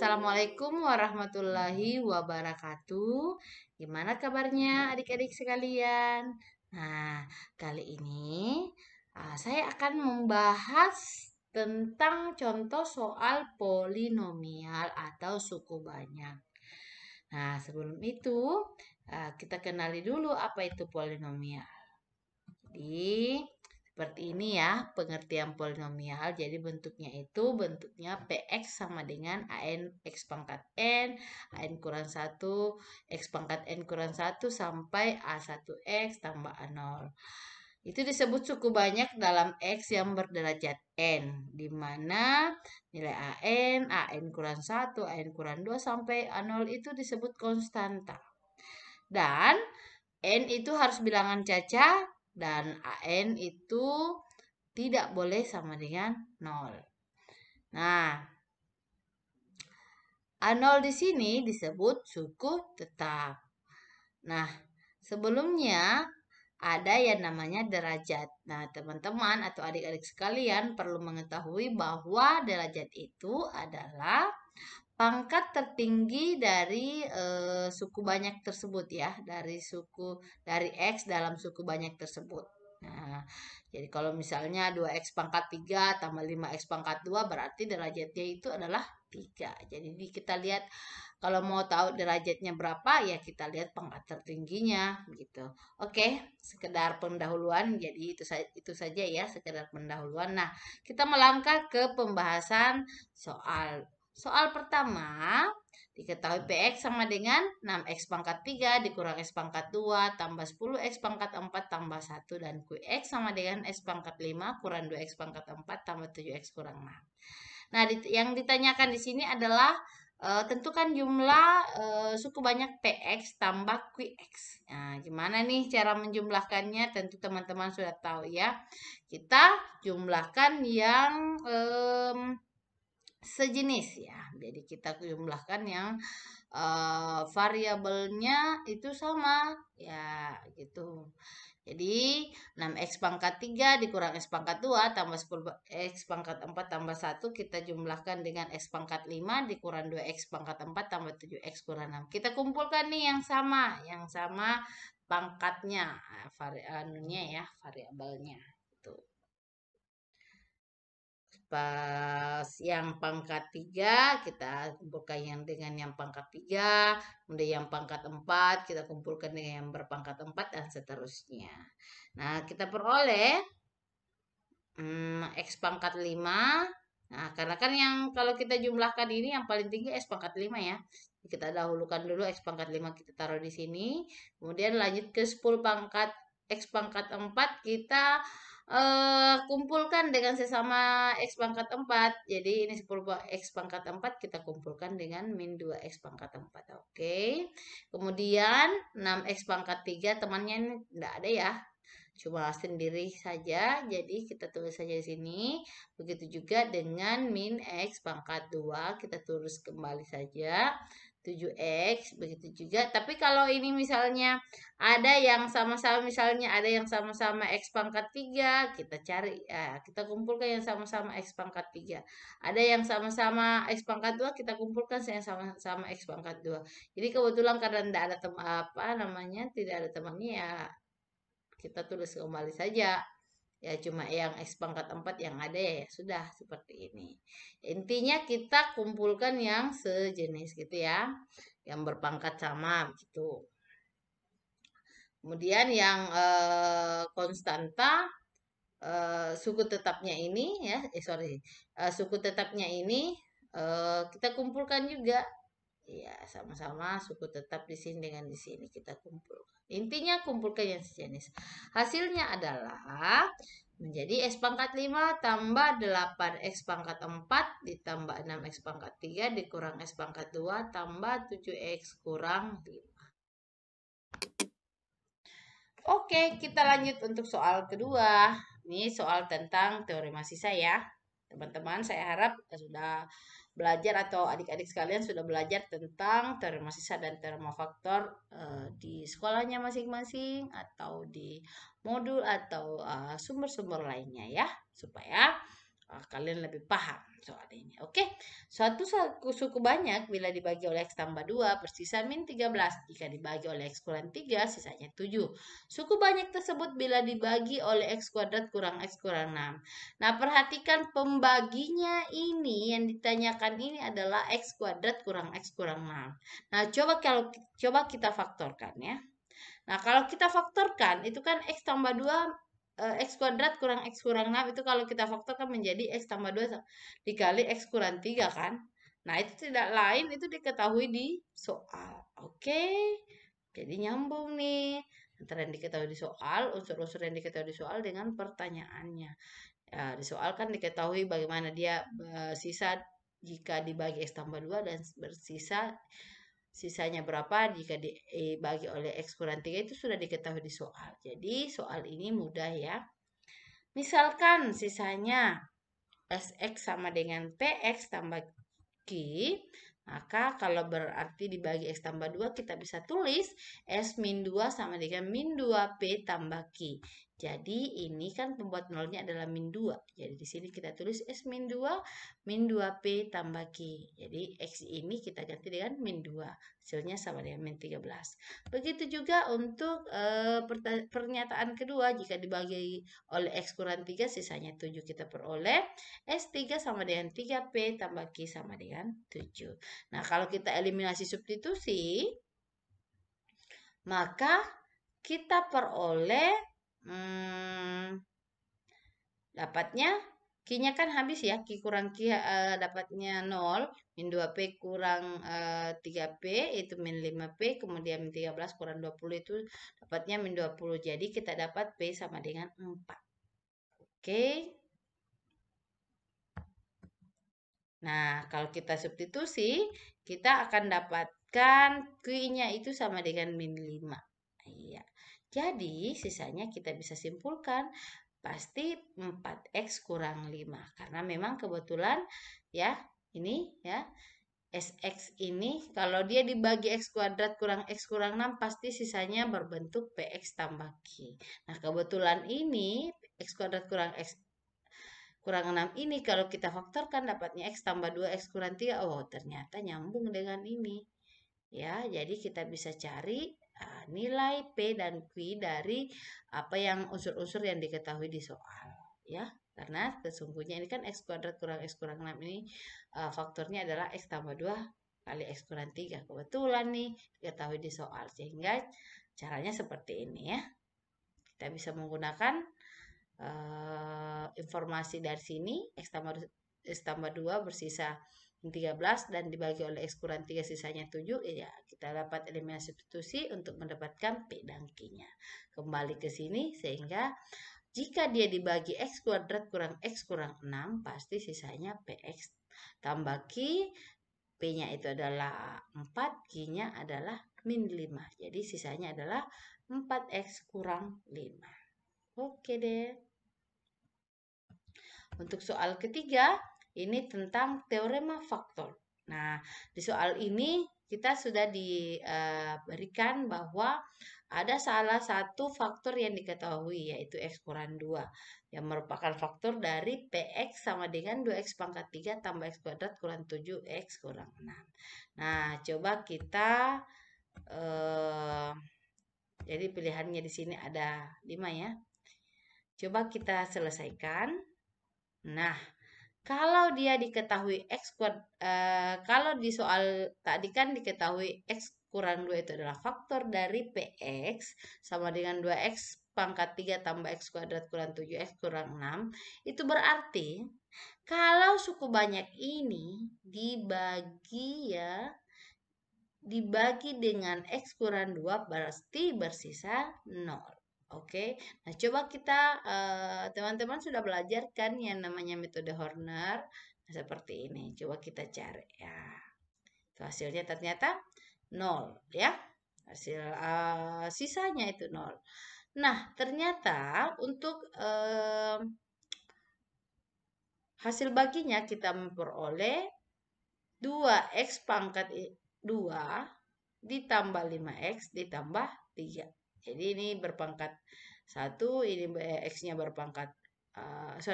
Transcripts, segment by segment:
Assalamualaikum warahmatullahi wabarakatuh. Gimana kabarnya adik-adik sekalian? Nah, kali ini saya akan membahas tentang contoh soal polinomial atau suku banyak. Nah, sebelum itu kita kenali dulu apa itu polinomial. Jadi, seperti ini ya pengertian polinomial. Jadi bentuknya px sama dengan an x pangkat n, an kurang 1, x pangkat n kurang 1 sampai a1x tambah a0. Itu disebut suku banyak dalam x yang berderajat n, di mana nilai an kurang 1, an kurang 2 sampai a0 itu disebut konstanta. Dan n itu harus bilangan caca dan an itu tidak boleh sama dengan 0. Nah, A0 di sini disebut suku tetap. Nah, sebelumnya ada yang namanya derajat. Nah, teman-teman atau adik-adik sekalian perlu mengetahui bahwa derajat itu adalah pangkat tertinggi dari suku banyak tersebut ya, dari x dalam suku banyak tersebut. Nah, jadi kalau misalnya 2x pangkat 3 tambah 5x pangkat 2 berarti derajatnya itu adalah 3. Jadi kita lihat kalau mau tahu derajatnya berapa ya kita lihat pangkat tertingginya gitu. Oke, sekedar pendahuluan. Jadi itu saja ya, sekedar pendahuluan. Nah, kita melangkah ke pembahasan soal. Soal pertama, diketahui Px sama dengan 6x pangkat 3 dikurang x pangkat 2 tambah 10x pangkat 4 tambah 1 dan Qx sama dengan x pangkat 5 kurang 2x pangkat 4 tambah 7x kurang 6. Nah, yang ditanyakan di sini adalah tentukan jumlah suku banyak Px tambah Qx. Nah, gimana nih cara menjumlahkannya? Tentu teman-teman sudah tahu ya. Kita jumlahkan yang sejenis ya. Jadi kita jumlahkan yang variabelnya itu sama ya gitu. Jadi 6x pangkat 3 dikurang x pangkat 2 tambah 10x pangkat 4 tambah 1 kita jumlahkan dengan x pangkat 5 dikurang 2x pangkat 4 tambah 7x kurang 6. Kita kumpulkan nih yang sama pangkatnya, variabelnya. Pas yang pangkat 3 kita kumpulkan yang dengan yang pangkat 3, kemudian yang pangkat 4 kita kumpulkan dengan yang berpangkat 4 dan seterusnya. Nah, kita peroleh x pangkat 5. Nah, karena kan yang kalau kita jumlahkan ini yang paling tinggi x pangkat 5 ya. Kita dahulukan dulu x pangkat 5 kita taruh di sini. Kemudian lanjut ke 10 pangkat x pangkat 4 kita kumpulkan dengan sesama x pangkat 4. Jadi ini 10 x pangkat 4 kita kumpulkan dengan min 2x pangkat 4. Oke. Kemudian 6x pangkat 3 temannya ini tidak ada ya. Cuma sendiri saja. Jadi kita tulis saja di sini. Begitu juga dengan min x pangkat 2 kita tulis kembali saja. 7x begitu juga, tapi kalau ini misalnya ada yang sama-sama misalnya ada yang sama-sama x pangkat 3 kita cari kita kumpulkan yang sama-sama x pangkat 3, ada yang sama-sama x pangkat 2 kita kumpulkan yang sama-sama x pangkat 2. Jadi kebetulan karena tidak ada tidak ada temannya ya kita tulis kembali saja ya, cuma yang x pangkat 4 yang ada ya sudah seperti ini. Intinya kita kumpulkan yang sejenis gitu ya, yang berpangkat sama gitu. Kemudian yang konstanta suku tetapnya ini ya, suku tetapnya ini kita kumpulkan juga. Ya, sama-sama suku tetap di sini dengan di sini kita kumpulkan. Intinya kumpulkan yang sejenis. Hasilnya adalah menjadi x pangkat 5 tambah 8x pangkat 4 ditambah 6x pangkat 3 dikurang x pangkat 2 tambah 7x kurang 5. Oke, kita lanjut untuk soal kedua. Ini soal tentang teorema sisa ya. Teman-teman, saya harap sudah belajar atau adik-adik sekalian sudah belajar tentang teorema sisa dan teorema faktor di sekolahnya masing-masing atau di modul atau sumber-sumber lainnya ya, supaya Kalian lebih paham soal ini. Oke. Suatu suku banyak bila dibagi oleh X tambah 2 bersisa min 13. Jika dibagi oleh X kurang 3 sisanya 7. Suku banyak tersebut bila dibagi oleh X kuadrat kurang X kurang 6. Nah, perhatikan pembaginya ini yang ditanyakan ini adalah X kuadrat kurang X kurang 6. Nah, coba kita faktorkan ya. Nah, kalau kita faktorkan itu kan X tambah 2 X kuadrat kurang X kurang 6 itu kalau kita faktorkan menjadi X tambah 2 dikali X kurang 3 kan. Nah, itu tidak lain itu diketahui di soal. Oke. Jadi nyambung nih antara yang diketahui di soal, unsur-unsur yang diketahui di soal dengan pertanyaannya. Ya, di soal kan diketahui bagaimana dia sisa jika dibagi X tambah 2 dan bersisa sisanya berapa jika dibagi oleh X kurang 3 itu sudah diketahui di soal. Jadi soal ini mudah ya. Misalkan sisanya SX sama dengan PX tambah Q, maka kalau berarti dibagi X tambah 2 kita bisa tulis S min 2 sama dengan min 2P tambah Q. Jadi ini kan pembuat nolnya adalah min 2. Jadi di sini kita tulis S min 2 min 2P tambah Q. Jadi X ini kita ganti dengan min 2. Hasilnya sama dengan min 13. Begitu juga untuk pernyataan kedua. Jika dibagi oleh X kurang 3 sisanya 7 kita peroleh. S3 sama dengan 3P tambah Q sama dengan 7. Nah, kalau kita eliminasi substitusi, maka kita peroleh dapatnya Q-nya kan habis ya. Q kurang Q dapatnya 0. Min 2P kurang 3P itu min 5P. Kemudian min 13 kurang 20 itu dapatnya min 20. Jadi kita dapat P sama dengan 4. Oke. Nah, kalau kita substitusi, kita akan dapatkan Q-nya itu sama dengan min 5. Iya. Jadi, sisanya kita bisa simpulkan pasti 4X kurang 5. Karena memang kebetulan ya, ini ya, SX ini kalau dia dibagi X kuadrat kurang X kurang 6 pasti sisanya berbentuk PX tambah Q. Nah, kebetulan ini X kuadrat kurang X kurang 6 ini kalau kita faktorkan dapatnya X tambah 2 X kurang 3. Oh, ternyata nyambung dengan ini. Ya, jadi kita bisa cari nilai P dan Q dari apa yang unsur-unsur yang diketahui di soal. Ya, karena sesungguhnya ini kan X kuadrat kurang X kurang 6 ini faktornya adalah X tambah 2 kali X kurang 3. Kebetulan nih diketahui di soal. Sehingga caranya seperti ini ya. Kita bisa menggunakan informasi dari sini X tambah 2 bersisa 13 dan dibagi oleh X kurang 3 sisanya 7 ya kita dapat eliminasi substitusi untuk mendapatkan P dan Q-nya. Kembali ke sini sehingga jika dia dibagi X kuadrat kurang X kurang 6 pasti sisanya PX tambah Q. P-nya itu adalah 4, Q-nya adalah min 5. Jadi sisanya adalah 4X kurang 5. Oke deh. Untuk soal ketiga, ini tentang teorema faktor. Nah, di soal ini kita sudah diberikan bahwa ada salah satu faktor yang diketahui yaitu X kurang 2 yang merupakan faktor dari PX sama dengan 2X pangkat 3 tambah X kuadrat kurang 7X kurang 6. Nah, coba kita jadi pilihannya di sini ada 5 ya. Coba kita selesaikan. Nah, kalau dia diketahui kalau di soal tadi kan diketahui X kurang 2 itu adalah faktor dari PX sama dengan 2X pangkat 3 tambah X kuadrat kurang 7X kurang 6. Itu berarti kalau suku banyak ini dibagi dengan X kurang 2 pasti bersisa 0. Oke, nah coba kita teman-teman sudah belajar kan yang namanya metode Horner. Nah, seperti ini. Coba kita cari ya. Itu hasilnya ternyata 0 ya. Hasil sisanya itu 0. Nah, ternyata untuk hasil baginya kita memperoleh 2X pangkat 2 ditambah 5X ditambah 3. Jadi ini berpangkat 1, ini X-nya berpangkat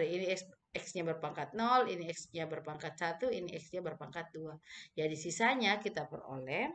ini X-nya berpangkat 0, ini X-nya berpangkat 1, ini X-nya berpangkat 2. Jadi sisanya kita peroleh,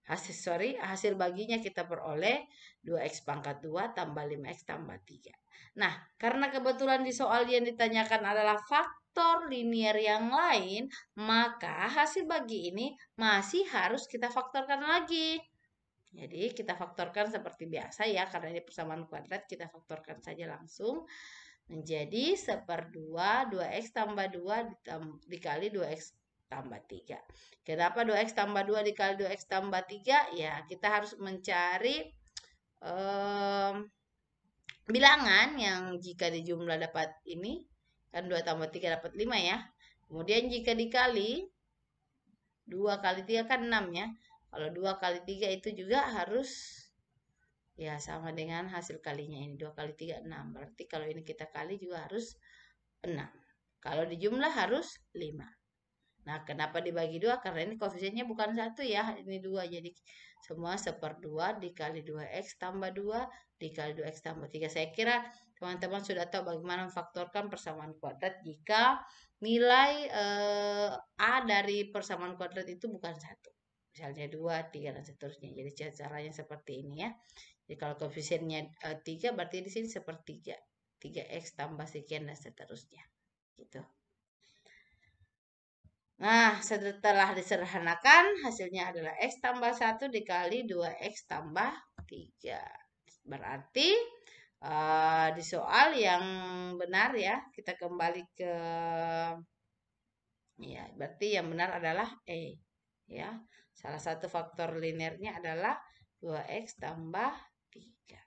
hasil baginya kita peroleh 2X pangkat 2 tambah 5X tambah 3. Nah, karena kebetulan di soal yang ditanyakan adalah faktor linier yang lain, maka hasil bagi ini masih harus kita faktorkan lagi. Jadi kita faktorkan seperti biasa ya, karena ini persamaan kuadrat, kita faktorkan saja langsung. Menjadi 1/2 2x tambah 2 dikali 2x tambah 3. Kenapa 2x tambah 2 dikali 2x tambah 3? Ya, kita harus mencari bilangan yang jika dijumlah dapat ini, kan 2 tambah 3 dapat 5 ya. Kemudian jika dikali 2 kali 3 kan 6 ya. Kalau 2 kali 3 itu juga harus ya sama dengan hasil kalinya ini. 2 kali 3, 6. Berarti kalau ini kita kali juga harus 6. Kalau dijumlah harus 5. Nah, kenapa dibagi 2? Karena ini koefisiennya bukan 1 ya. Ini 2. Jadi semua 1/2 dikali 2x tambah 2 dikali 2x tambah 3. Saya kira teman-teman sudah tahu bagaimana memfaktorkan persamaan kuadrat jika nilai A dari persamaan kuadrat itu bukan 1. Misalnya 2, 3, dan seterusnya. Jadi caranya seperti ini ya. Jadi kalau koefisiennya 3 berarti di sini sepertiga. 3x tambah sekian dan seterusnya. Gitu. Nah, setelah disederhanakan hasilnya adalah x tambah 1 dikali 2x tambah 3. Berarti di soal yang benar ya, kita kembali ke ya, berarti yang benar adalah E. Ya. Salah satu faktor linearnya adalah 2x tambah 3.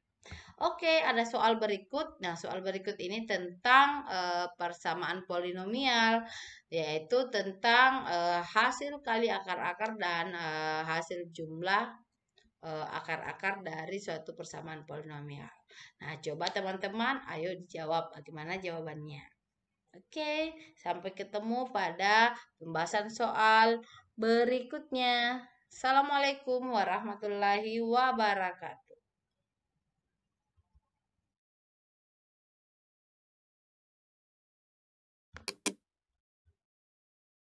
Oke, ada soal berikut. Nah, soal berikut ini tentang persamaan polinomial, yaitu tentang hasil kali akar-akar dan hasil jumlah akar-akar dari suatu persamaan polinomial. Nah, coba teman-teman, ayo dijawab bagaimana jawabannya. Oke, sampai ketemu pada pembahasan soal berikutnya. Assalamualaikum warahmatullahi wabarakatuh.